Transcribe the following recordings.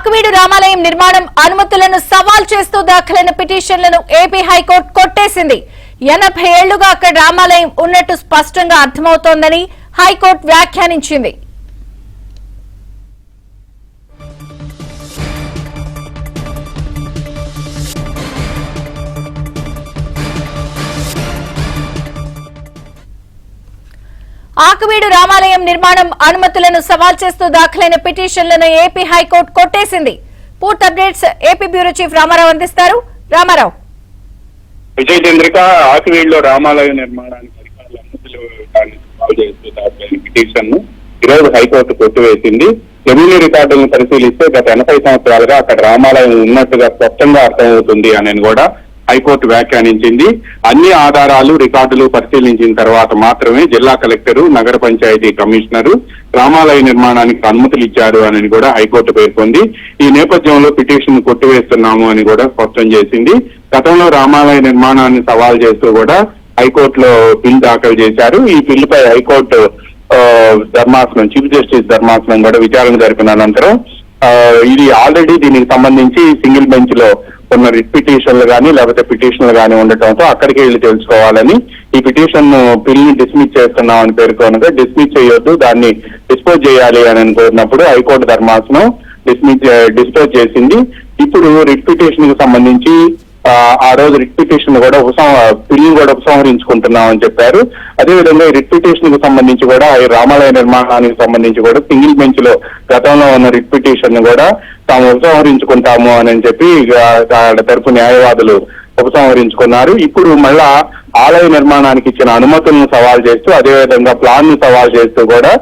ఆకువీడు రామాలయం నిర్మాణం అనుమతులను సవాల్ చేస్తూ దాఖలైన పిటిషన్లను ఏపీ హైకోర్టు కొట్టేసింది. 80 ఏళ్లుగా అక్కడ రామాలయం ఉన్నట్టు స్పష్టంగా అర్థమవుతోందని హైకోర్టు వ్యాఖ్యానించింది. ఆకువీడు రామాలయం నిర్మాణం అనుమతులను సవాల్ చేస్తూ దాఖలైన పిటిషన్లను ఏపీ హైకోర్టు కొట్టేసింది. పూర్తి updates AP bureau chief Ramarao అందిస్తారు. రామారావు. విజయ్ చంద్రిక, ఆకువీడులో రామాలయం నిర్మాణానికి అధికారులు అనుమతులు సవాల్ చేస్తూ దాఖలైన పిటిషన్ ను ఈరోజు హైకోర్టు కొట్టివేసింది. రెవెన్యూ రికార్డులను పరిశీలిస్తే గత 80 సంవత్సరాలుగా అక్కడ రామాలయం ఉన్నట్టుగా స్పష్టంగా అర్థమవుతుంది అని కూడా హైకోర్టు వ్యాఖ్యానించింది. అన్ని ఆధారాలు రికార్డులు పరిశీలించిన తర్వాత మాత్రమే జిల్లా కలెక్టరు, నగర పంచాయతీ కమిషనరు రామాలయ నిర్మాణానికి అనుమతులు ఇచ్చారు అని కూడా హైకోర్టు పేర్కొంది. ఈ నేపథ్యంలో పిటిషన్ కొట్టివేస్తున్నాము అని కూడా స్పష్టం చేసింది. గతంలో రామాలయ నిర్మాణాన్ని సవాల్ చేస్తూ కూడా హైకోర్టులో బిల్ దాఖలు చేశారు. ఈ బిల్లుపై హైకోర్టు ధర్మాసనం, చీఫ్ జస్టిస్ ధర్మాసనం కూడా విచారణ జరిపిన అనంతరం ఇది ఆల్రెడీ దీనికి సంబంధించి సింగిల్ బెంచ్ లో ఉన్న రిట్ పిటిషన్లు కానీ లేకపోతే పిటిషన్లు కానీ ఉండటంతో అక్కడికి వెళ్ళి తెలుసుకోవాలని ఈ పిటిషన్ బిల్ ని డిస్మిస్ చేస్తున్నామని పేర్కొనగా డిస్మిస్ చేయొద్దు, దాన్ని డిస్పోజ్ చేయాలి అని కోరినప్పుడు హైకోర్టు ధర్మాసనం డిస్పోజ్ చేసింది. ఇప్పుడు రిట్ పిటిషన్ కి సంబంధించి ఆ రోజు రిట్ పిటిషన్ కూడా బిల్లు కూడా ఉపసంహరించుకుంటున్నామని చెప్పారు. అదేవిధంగా రిట్ పిటిషన్ కు సంబంధించి కూడా ఈ రామాలయ నిర్మాణానికి సంబంధించి కూడా సింగిల్ బెంచ్ లో గతంలో ఉన్న రిట్ పిటిషన్ కూడా తాము ఉపసంహరించుకుంటాము అని చెప్పి తరపు న్యాయవాదులు ఉపసంహరించుకున్నారు. ఇప్పుడు మళ్ళా ఆలయ నిర్మాణానికి ఇచ్చిన అనుమతులను సవాల్ చేస్తూ అదేవిధంగా ప్లాన్ ను సవాల్ చేస్తూ కూడా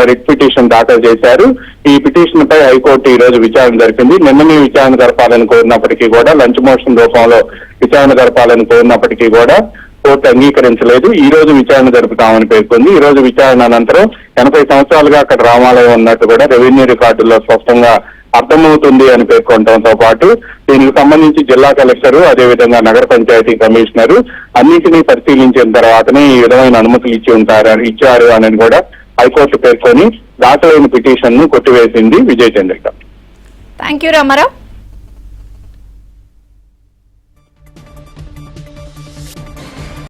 రిట్ పిటిషన్ దాఖలు చేశారు. ఈ పిటిషన్ పై హైకోర్టు ఈ రోజు విచారణ జరిపింది. నిన్ననే విచారణ జరపాలని కోరినప్పటికీ కూడా లంచ్ మోషన్ రూపంలో విచారణ జరపాలని కోరినప్పటికీ కూడా కోర్టు అంగీకరించలేదు. ఈ రోజు విచారణ జరుపుతామని పేర్కొంది. ఈ రోజు విచారణ అనంతరం 80 సంవత్సరాలుగా అక్కడ రామాలయం ఉన్నట్టు కూడా రెవెన్యూ రికార్డుల్లో స్పష్టంగా అర్థమవుతుంది అని పేర్కొనడంతో పాటు దీనికి సంబంధించి జిల్లా కలెక్టరు, అదేవిధంగా నగర పంచాయతీ కమిషనరు అన్నింటినీ పరిశీలించిన తర్వాతనే ఈ విధమైన అనుమతులు ఇచ్చారు అని కూడా హైకోర్టు పేర్కొని దాఖలైన పిటిషన్ ను కొట్టివేసింది. విజయ్ చంద్రిక. Thank you Ramarao.